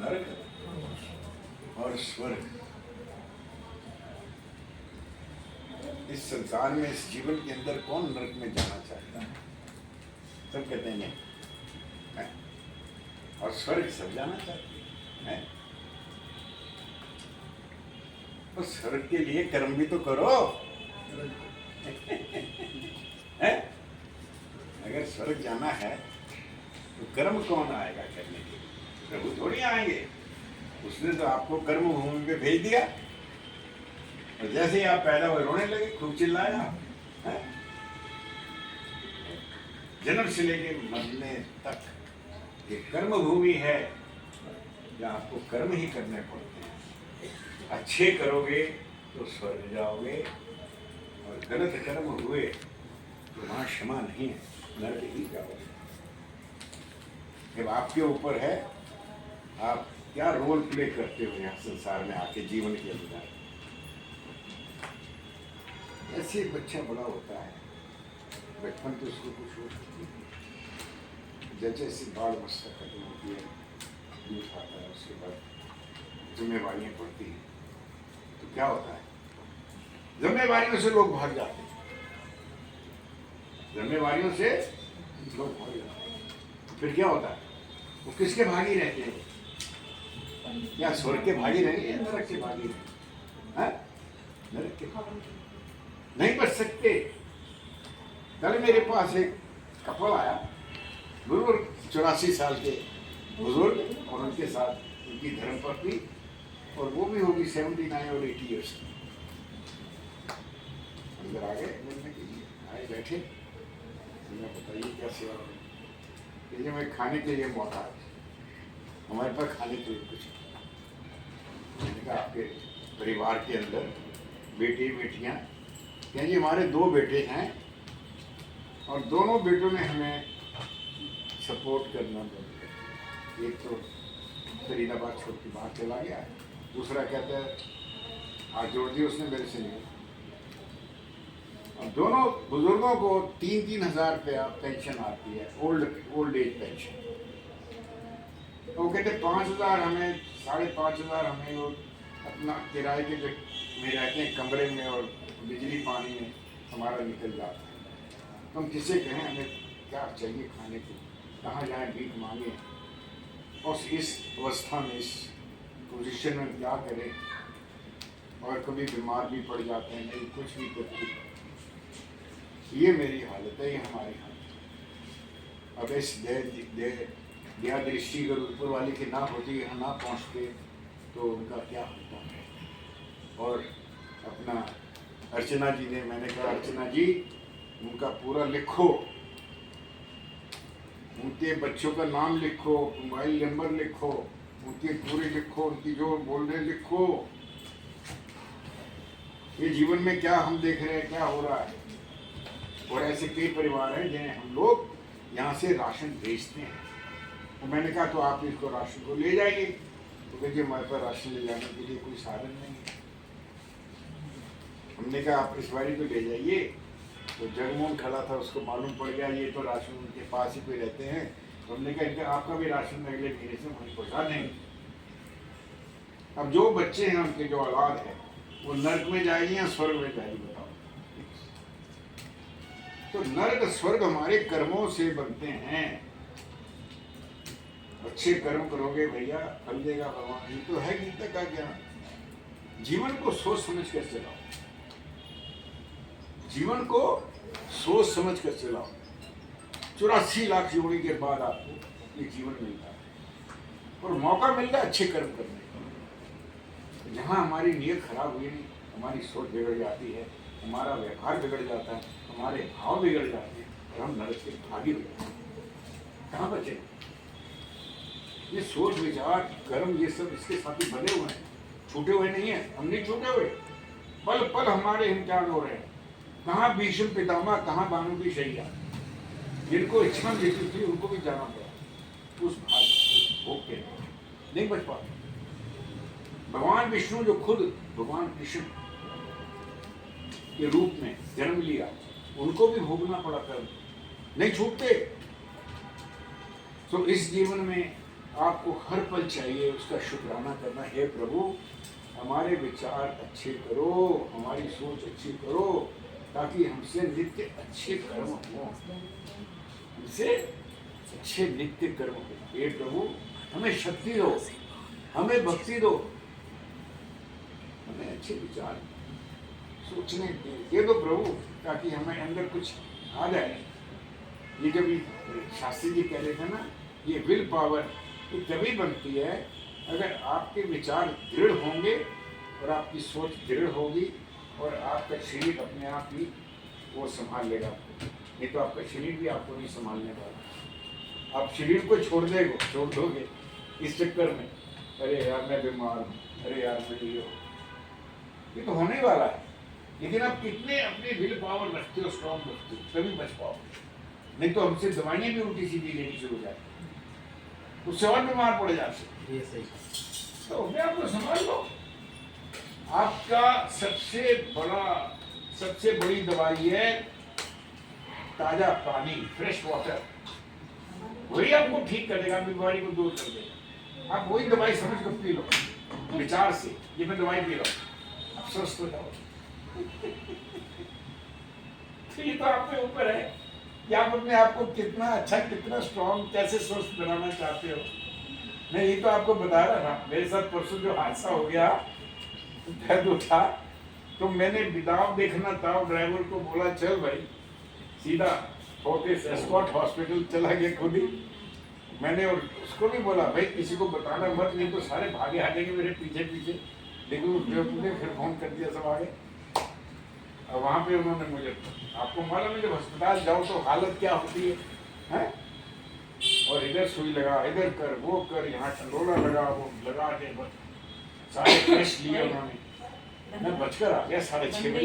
नरक और स्वर्ग। इस संसार में, इस जीवन के अंदर कौन नरक में जाना चाहता है? सब कहते हैं नहीं है? और स्वर्ग सब जाना चाहते हैं। तो स्वर्ग के लिए कर्म भी तो करो है? अगर स्वर्ग जाना है तो कर्म कौन आएगा करने के लिए? प्रभु थोड़ी आएंगे। उसने तो आपको कर्म भूमि पे भेज दिया और जैसे ही आप पैदा हुए रोने लगे, खूब चिल्लाया है? जन्म से लेके मरने तक ये कर्म भूमि है जहाँ आपको कर्म ही करने पड़ते हैं। अच्छे करोगे तो स्वर्ग जाओगे और गलत कर्म हुए तो वहाँ क्षमा नहीं है, नरक ही जाओगे। जब आपके ऊपर है आप क्या रोल प्ले करते हो यहाँ संसार में आके जीवन के अंदर। ऐसे बच्चा बड़ा होता है, बचपन तो उसको कुछ हो सकती है, जैसे जैसे बाल अवस्था खत्म होती है, दूध आता है, उसके बाद जिम्मेवारियाँ पड़ती हैं, तो क्या होता है? जिम्मेवारियों से लोग भाग जाते हैं, जिम्मेवारियों से लोग भाग जाते हैं। तो फिर क्या होता है? वो किसके भागी रहते हैं? या स्वर्ग के भागी रहेंगे या नरक के भागी रहेंगे? नरक के भागी नहीं बच सकते। कल मेरे पास एक कपल आया, बुजुर्ग 84 साल के बुजुर्ग, और उनके साथ उनकी धर्मपत्नी, और वो भी होगी 79 और 80 ईयर्स की। अंदर आ गए मिलने के लिए, आए बैठे, बताइए क्या सेवा करें? मैं खाने के लिए मौका है, हमारे पास खाने के लिए कुछ। मैंने कहा आपके परिवार के अंदर बेटे बेटियां? क्या जी हमारे 2 बेटे हैं और दोनों बेटों ने हमें सपोर्ट करना बंद कर। एक तो फरीदाबाद छोड़ के बाहर चला गया, दूसरा कहता है हाथ जोड़ दिए उसने मेरे से नहीं। और दोनों बुजुर्गों को 3-3 हज़ार रुपया पेंशन आती है, ओल्ड एज पेंशन। तो वो कहते 5,000 हमें, 5,500 हमें, और अपना किराए के में रहते हैं कमरे में और बिजली पानी में हमारा निकल जाता है। तो हम किसे कहें हमें क्या चाहिए खाने को, कहाँ जाएं भीख मांगे? और इस अवस्था में, इस पोजीशन में क्या करें? और कभी बीमार भी पड़ जाते हैं, नहीं कुछ भी करते। ये मेरी हालत है, ये हमारी हालत। अब इस दया दृष्टि अगर ऊपर वाले की ना होती, यहाँ ना पहुँचते तो उनका क्या होता है। और अपना अर्चना जी ने, मैंने कहा अर्चना जी उनका पूरा लिखो, उनके बच्चों का नाम लिखो, मोबाइल नंबर लिखो, उनके पूरे लिखो, उनकी जो बोल रहे लिखो, ये जीवन में क्या हम देख रहे हैं, क्या हो रहा है। और ऐसे कई परिवार हैं जिन्हें हम लोग यहाँ से राशन भेजते हैं। तो मैंने कहा तो आप इसको राशन को ले जाइए। तो देखिए हमारे पास राशन ले जाने के लिए कोई साधन नहीं है। हमने कहा आप इस बारी तो ले जाइए। तो जगमोहन खड़ा था, उसको मालूम पड़ गया ये तो राशन उनके पास ही पे रहते हैं। तो हमने कहा इनका आपका भी राशन अगले महीने से वहीं पहुँचा देंगे। अब जो बच्चे हैं उनके, जो औलाद है, वो नर्क में जाएगी या स्वर्ग में जाएगी बताओ? तो नर्क स्वर्ग हमारे कर्मों से बनते हैं। अच्छे कर्म करोगे भैया, फल देगा भगवान। ये तो है गीता का ज्ञान। जीवन को सोच समझ कर चलाओ, जीवन को सोच समझ कर चलाओ। 84 लाख योनि के बाद आपको ये जीवन मिलता है और मौका मिलता है अच्छे कर्म करने का। जहाँ हमारी नीयत खराब हुई नहीं, हमारी सोच बिगड़ जाती है, हमारा व्यवहार बिगड़ जाता है, हमारे भाव बिगड़ जाते हैं और हम नरक के भागी हो जाते हैं। कहाँ बचे? ये सोच विचार कर्म ये सब इसके साथ ही बने हुए हैं, छूटे हुए नहीं है। हम नहीं छूटे हुए, पल पल हमारे इम्तिहान हो रहे हैं। कहाँ भीष्म पितामह, कहाँ भानु की शैया, जिनको इच्छा देती थी उनको भी जाना पड़ा उस भाग भोग के, नहीं बच पाते। भगवान विष्णु जो खुद भगवान कृष्ण के रूप में जन्म लिया, उनको भी भोगना पड़ा कर्म, नहीं छूटते। तो इस जीवन में आपको हर पल चाहिए उसका शुक्राना करना। हे प्रभु, हमारे विचार अच्छे करो, हमारी सोच अच्छी करो, ताकि हमसे नित्य अच्छे कर्म हो, हमसे अच्छे नित्य कर्म हो। हे प्रभु, हमें शक्ति दो, हमें भक्ति दो, हमें अच्छे विचार सोचने दे दो प्रभु, ताकि हमें अंदर कुछ आ जाए। ये जब शास्त्री जी कह रहे थे ना, ये विल पावर ये तभी बनती है अगर आपके विचार दृढ़ होंगे और आपकी सोच दृढ़ होगी और आपका शरीर अपने आप ही वो संभाल लेगा आपको। नहीं तो आपका शरीर भी आपको नहीं संभालने वाला। आप शरीर को छोड़ दोगे इस चक्कर में, अरे यार मैं बीमार हूँ, अरे यार मुझे ये तो होने वाला है। लेकिन आप कितने अपने विल पावर रखते हो, स्ट्रॉन्ग रखते हो, तभी बच पाओगे। नहीं तो हमसे दवाइयाँ भी उल्टी सीधी लेनी शुरू हो जाती, उससे और बीमार पड़ जाते। तो अपने आप को संभाल लो। आपका सबसे बड़ी दवाई है ताजा पानी, फ्रेश वाटर। वही आपको ठीक करेगा, बीमारी को दूर कर देगा। आप वही दवाई समझ कर पी लो विचार से, ये मैं दवाई पी रहा हूँ, आप स्वस्थ हो जाओ। तो ये तो आपके ऊपर है कि आप अपने आप को कितना अच्छा, कितना स्ट्रॉन्ग, कैसे स्वस्थ बनाना चाहते हो। मैं ये तो आपको बता रहा था। मेरे साथ परसों जो हादसा हो गया, दर्द उठा, तो मैंने दाव देखना था, ड्राइवर को बोला चल भाई, सीधा फोर्टिस एस्कॉट हॉस्पिटल चला गया खुद ही। मैंने और उसको भी बोला भाई किसी को बताना मत, नहीं तो सारे भागे आ जाएंगे मेरे पीछे पीछे। लेकिन उस बेवकूफ ने फिर फोन कर दिया सब आगे। और वहाँ पे उन्होंने मुझे, आपको मालूम है जब अस्पताल जाओ तो हालत क्या होती है? और इधर सुई लगा, इधर कर, वो कर, यहाँ टंडोला लगा, वो लगा के सारे टेस्ट लिए उन्होंने। मैं बचकर आ गया 6:30 बजे।